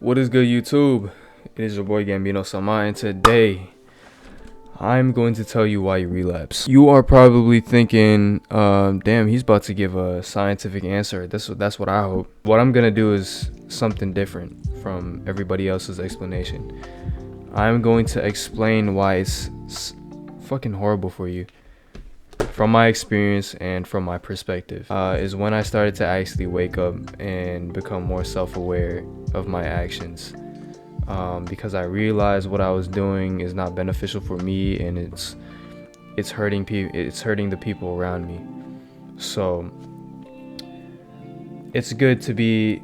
What is good, YouTube? It is your boy Gambino Sama, and today I'm going to tell you why you relapse. You are probably thinking, damn, he's about to give a scientific answer. That's what I hope. What I'm gonna do is something different from everybody else's explanation. I'm going to explain why it's fucking horrible for you. From my experience and from my perspective, is when I started to actually wake up and become more self-aware of my actions, because I realized what I was doing is not beneficial for me, and it's hurting the people around me. So it's good to be,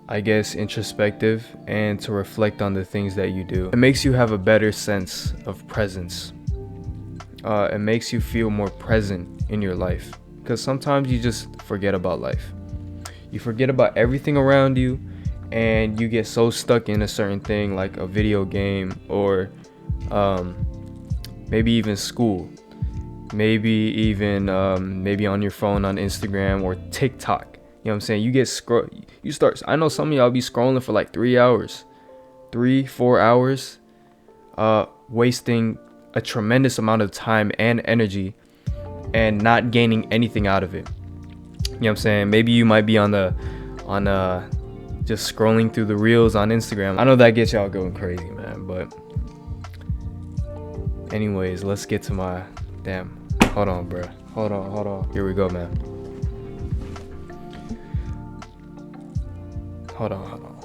I guess, introspective and to reflect on the things that you do. It makes you have a better sense of presence. It makes you feel more present in your life, because sometimes you just forget about life. You forget about everything around you, and you get so stuck in a certain thing, like a video game, or maybe even school, maybe even maybe on your phone on Instagram or TikTok. You know what I'm saying? I know some of y'all be scrolling for like 4 hours, wasting a tremendous amount of time and energy and not gaining anything out of it. You know what I'm saying? Maybe you might be just scrolling through the reels on Instagram. I know that gets y'all going crazy, man, but anyways, let's get to my hold on, bro. Hold on. Here we go, man. Hold on.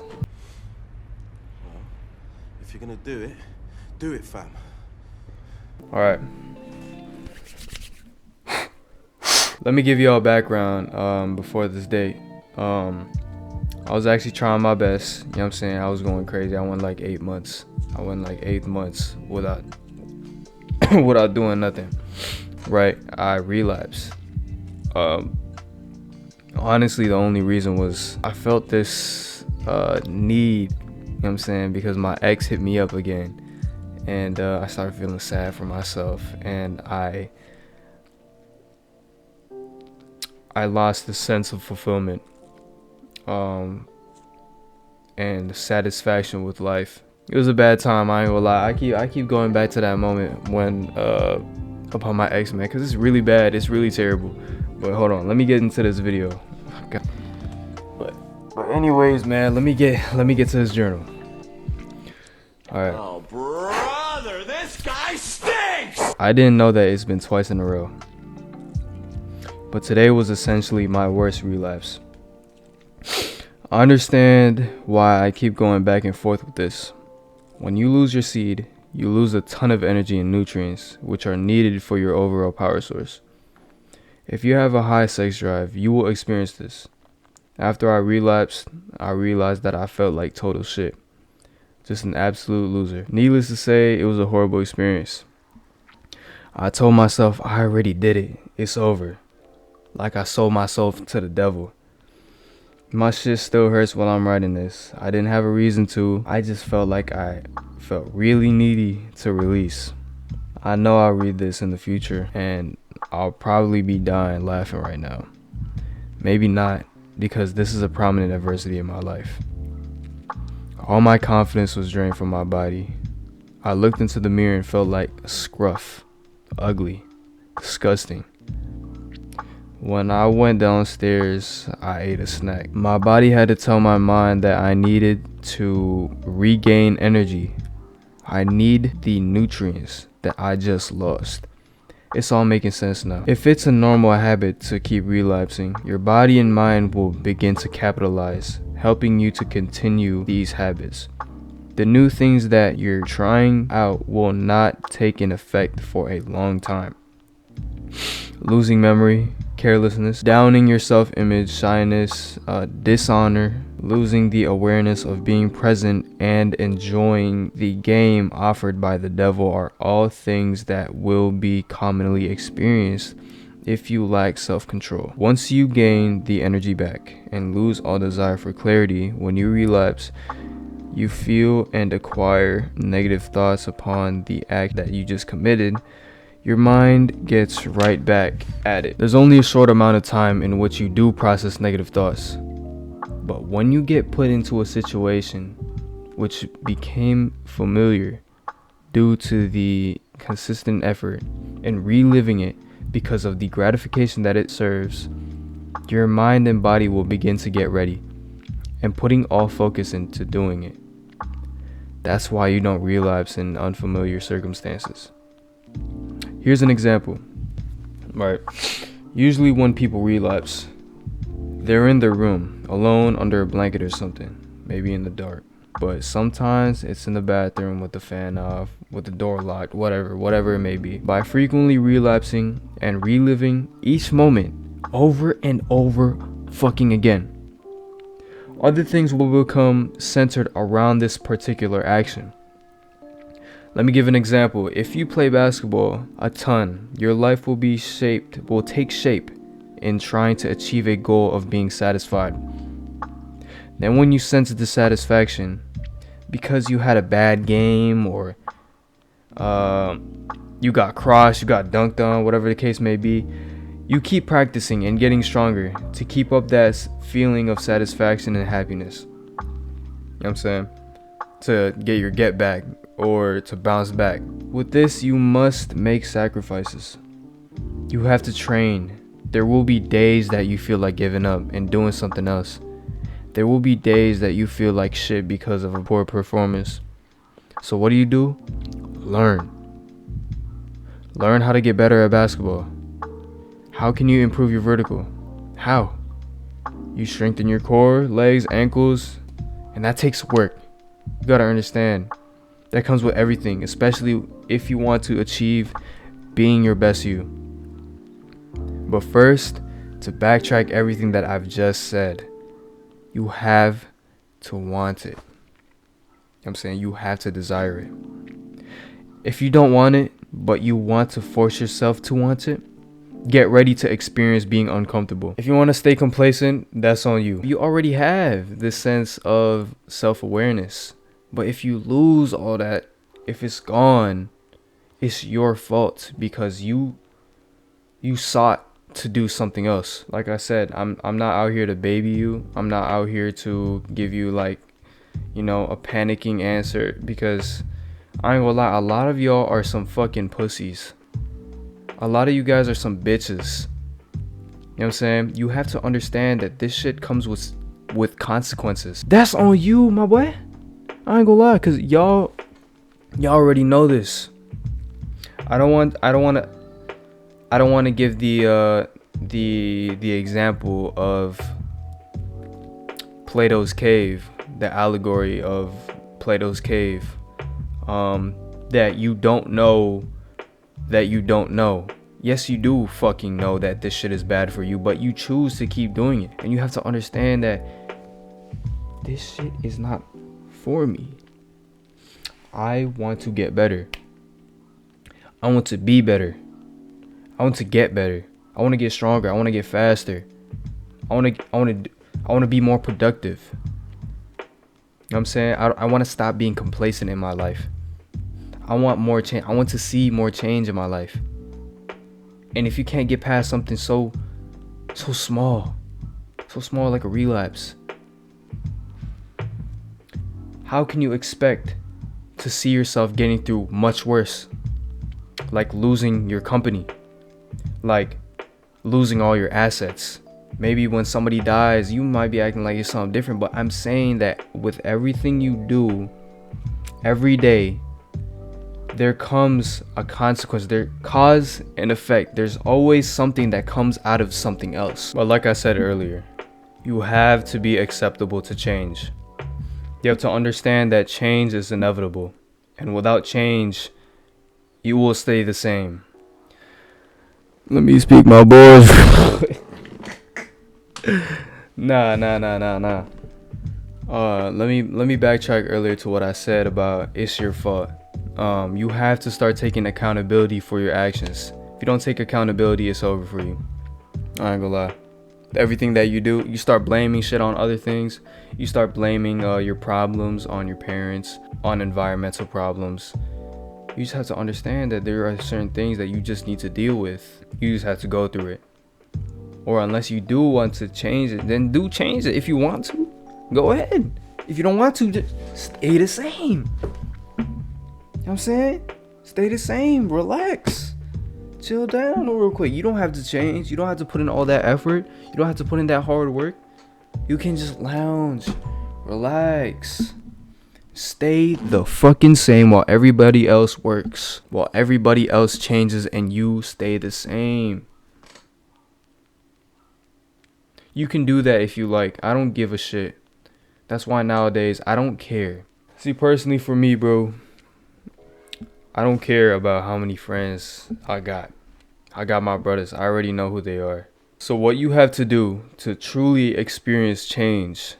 If you're gonna do it, fam. All right. Let me give you all a background before this date. I was actually trying my best. You know what I'm saying? I was going crazy. I went like 8 months. Without without doing nothing. Right? I relapsed. Honestly, the only reason was I felt this need, you know what I'm saying, because my ex hit me up again. And I started feeling sad for myself, and I lost the sense of fulfillment and satisfaction with life. It was a bad time, I ain't gonna lie. I keep going back to that moment when about my ex, man, because it's really bad. It's really terrible. But hold on, let me get into this video. But anyways, man, let me get to this journal. All right. Oh, brother, this guy stinks! I didn't know that it's been twice in a row. But today was essentially my worst relapse. I understand why I keep going back and forth with this. When you lose your seed, you lose a ton of energy and nutrients, which are needed for your overall power source. If you have a high sex drive, you will experience this. After I relapsed, I realized that I felt like total shit. Just an absolute loser. Needless to say, it was a horrible experience. I told myself I already did it. It's over. Like I sold myself to the devil. My shit still hurts while I'm writing this. I didn't have a reason to. I just felt like I felt really needy to release. I know I'll read this in the future, and I'll probably be dying laughing right now. Maybe not, because this is a prominent adversity in my life. All my confidence was drained from my body. I looked into the mirror and felt like a scruff. Ugly. Disgusting. When I went downstairs, I ate a snack. My body had to tell my mind that I needed to regain energy. I need the nutrients that I just lost. It's all making sense now. If it's a normal habit to keep relapsing, your body and mind will begin to capitalize, helping you to continue these habits. The new things that you're trying out will not take in effect for a long time. Losing memory, carelessness, downing your self-image, shyness, dishonor, losing the awareness of being present, and enjoying the game offered by the devil are all things that will be commonly experienced if you lack self-control. Once you gain the energy back and lose all desire for clarity, when you relapse, you feel and acquire negative thoughts upon the act that you just committed. Your mind gets right back at it. There's only a short amount of time in which you do process negative thoughts. But when you get put into a situation which became familiar due to the consistent effort in reliving it because of the gratification that it serves, your mind and body will begin to get ready and putting all focus into doing it. That's why you don't relapse in unfamiliar circumstances. Here's an example. Right. Usually when people relapse, they're in their room, alone under a blanket or something, maybe in the dark. But sometimes it's in the bathroom with the fan off, with the door locked, whatever it may be. By frequently relapsing and reliving each moment over and over fucking again, other things will become centered around this particular action. Let me give an example. If you play basketball a ton, your life will take shape in trying to achieve a goal of being satisfied. Then when you sense dissatisfaction because you had a bad game or you got crossed, you got dunked on, whatever the case may be, you keep practicing and getting stronger to keep up that feeling of satisfaction and happiness. You know what I'm saying? To get your get back or to bounce back. With this, you must make sacrifices. You have to train. There will be days that you feel like giving up and doing something else. There will be days that you feel like shit because of a poor performance. So what do? Learn. Learn how to get better at basketball. How can you improve your vertical? How? You strengthen your core, legs, ankles, and that takes work. You gotta understand. That comes with everything, especially if you want to achieve being your best you. But first, to backtrack everything that I've just said, you have to want it. I'm saying you have to desire it. If you don't want it, but you want to force yourself to want it, get ready to experience being uncomfortable. If you want to stay complacent, that's on you. You already have this sense of self-awareness. But if you lose all that, if it's gone, it's your fault because you sought to do something else. Like I said, I'm not out here to baby you. I'm not out here to give you a panicking answer, because I ain't gonna lie, a lot of y'all are some fucking pussies. A lot of you guys are some bitches. You know what I'm saying? You have to understand that this shit comes with consequences. That's on you, my boy. I ain't gonna lie, cause y'all already know this. I don't want to give the example of Plato's cave, the allegory of Plato's cave, that you don't know that you don't know. Yes, you do fucking know that this shit is bad for you, but you choose to keep doing it. And you have to understand that this shit is not for me. I want to get better. I want to be better. I want to get better. I want to get stronger. I want to get faster. I want to be more productive. You know what I'm saying? I want to stop being complacent in my life. I want more change. I want to see more change in my life. And if you can't get past something so small like a relapse, how can you expect to see yourself getting through much worse? Like losing your company, like losing all your assets. Maybe when somebody dies, you might be acting like it's something different, but I'm saying that with everything you do every day, there comes a consequence. There cause and effect. There's always something that comes out of something else. But like I said earlier, you have to be acceptable to change. You have to understand that change is inevitable, and without change, you will stay the same. Let me speak my boys. Nah. Let me backtrack earlier to what I said about it's your fault. You have to start taking accountability for your actions. If you don't take accountability, it's over for you. I ain't gonna lie. Everything that you do, you start blaming shit on other things. You start blaming your problems on your parents, on environmental problems. You just have to understand that there are certain things that you just need to deal with. You just have to go through it. Or unless you do want to change it, then do change it. If you want to, go ahead. If you don't want to, just stay the same. You know what I'm saying? Stay the same. Relax. Chill down real quick. You don't have to change. You don't have to put in all that effort. You don't have to put in that hard work. You can just lounge. Relax. Stay the fucking same while everybody else works. While everybody else changes and you stay the same. You can do that if you like. I don't give a shit. That's why nowadays I don't care. See, personally for me, bro, I don't care about how many friends I got. I got my brothers. I already know who they are. So what you have to do to truly experience change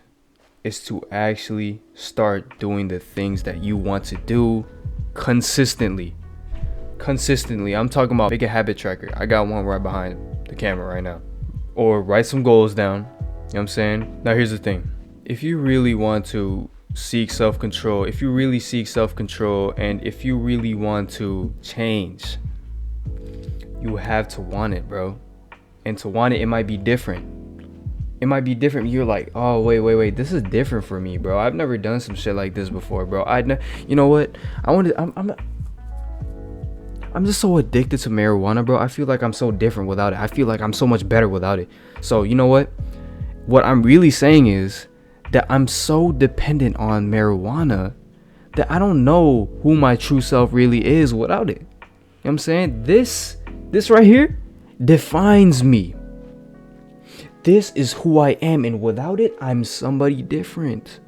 is to actually start doing the things that you want to do consistently. I'm talking about make a habit tracker. I got one right behind the camera right now. Or write some goals down. You know what I'm saying? Now here's the thing. If you really want to seek self-control, and if you really want to change, you have to want it, bro. And to want it might be different. You're like, oh, wait, this is different for me, bro. I've never done some shit like this before, bro. You know what? I'm just so addicted to marijuana, bro. I feel like I'm so different without it. I feel like I'm so much better without it. So, you know what? What I'm really saying is that I'm so dependent on marijuana that I don't know who my true self really is without it. You know what I'm saying? This right here defines me. This is who I am, and without it, I'm somebody different.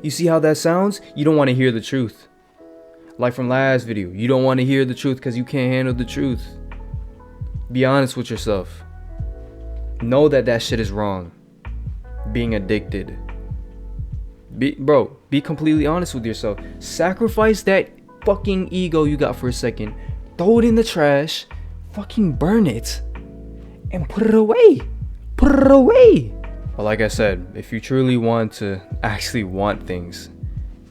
You see how that sounds? You don't want to hear the truth. Like from last video, you don't want to hear the truth because you can't handle the truth. Be honest with yourself. Know that shit is wrong. Being addicted. Be completely honest with yourself. Sacrifice that fucking ego you got for a second. Throw it in the trash. Fucking burn it. And put it away. But like I said, if you truly want to actually want things,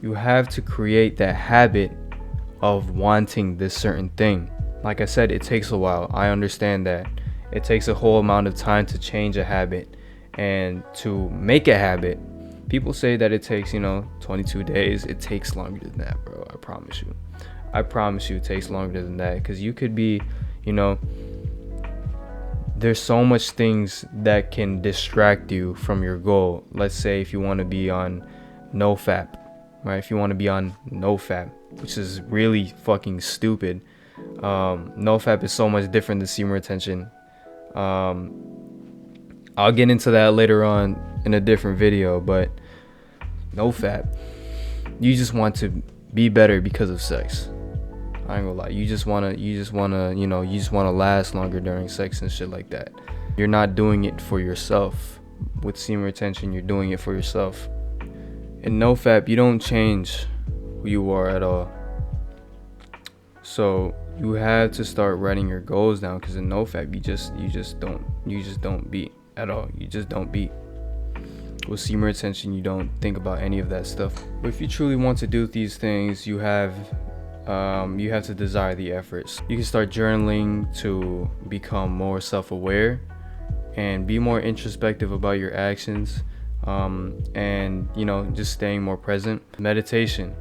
you have to create that habit of wanting this certain thing. Like I said, it takes a while. I understand that. It takes a whole amount of time to change a habit and to make a habit. People say that it takes, 22 days. It takes longer than that, bro. I promise you it takes longer than that, because you could be, there's so much things that can distract you from your goal. Let's say if you want to be on NoFap, right? If you want to be on NoFap, which is really fucking stupid. NoFap is so much different than semen retention. I'll get into that later on in a different video, but NoFap, you just want to be better because of sex. I ain't gonna lie. You just wanna last longer during sex and shit like that. You're not doing it for yourself. With semen retention, you're doing it for yourself. In NoFap, you don't change who you are at all. So you have to start writing your goals down, because in NoFap, you just don't beat at all. You just don't beat. With semen retention, you don't think about any of that stuff. But if you truly want to do these things, you have to desire the efforts. You can start journaling to become more self-aware and be more introspective about your actions, and just staying more present. Meditation.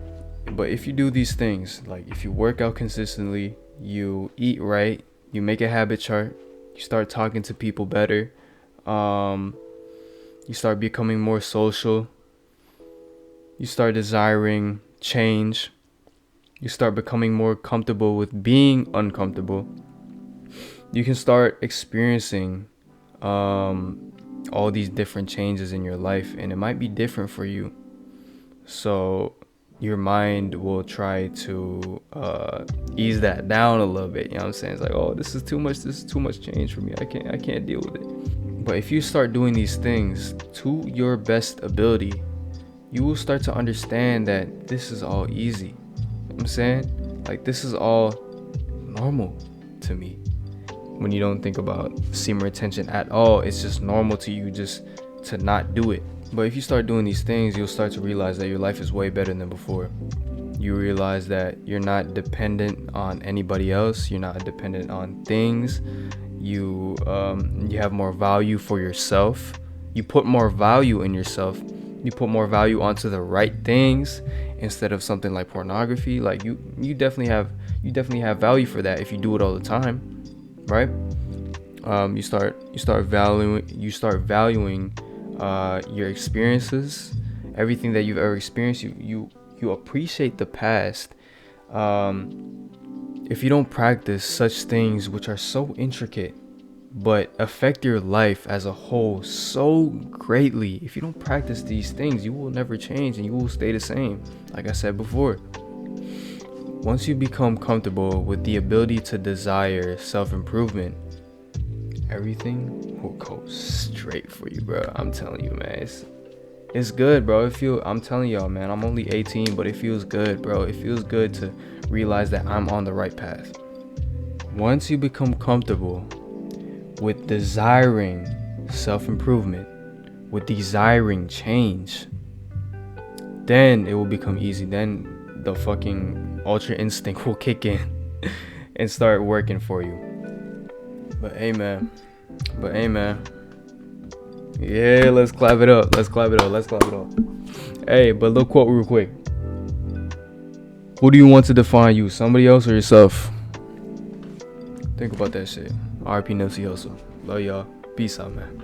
But if you do these things, like if you work out consistently, you eat right, you make a habit chart, you start talking to people better, you start becoming more social, you start desiring change, you start becoming more comfortable with being uncomfortable, you can start experiencing all these different changes in your life, and it might be different for you. So your mind will try to ease that down a little bit. You know what I'm saying? It's like, oh, this is too much change for me. I can't deal with it. But if you start doing these things to your best ability, you will start to understand that this is all easy. You know what I'm saying? Like, this is all normal to me. When you don't think about semen retention at all, it's just normal to you just to not do it. But if you start doing these things, you'll start to realize that your life is way better than before. You realize that you're not dependent on anybody else. You're not dependent on things. You have more value for yourself. You put more value in yourself you put more value onto the right things instead of something like pornography, like you definitely have value for that if you do it all the time, right? You start valuing your experiences, everything that you've ever experienced. You appreciate the past. If you don't practice such things which are so intricate but affect your life as a whole so greatly, if you don't practice these things, you will never change and you will stay the same. Like I said before, once you become comfortable with the ability to desire self-improvement, everything will go straight for you, bro. I'm telling you, man. It's good, bro. I'm telling y'all, man, I'm only 18, but it feels good, bro. It feels good to realize that I'm on the right path. Once you become comfortable with desiring self-improvement, with desiring change, then it will become easy. Then the fucking ultra instinct will kick in and start working for you. But hey, man. Yeah, let's clap it up. Hey, but look, quote real quick. Who do you want to define you? Somebody else or yourself? Think about that shit. RP Nipsey Hussle. Love y'all. Peace out, man.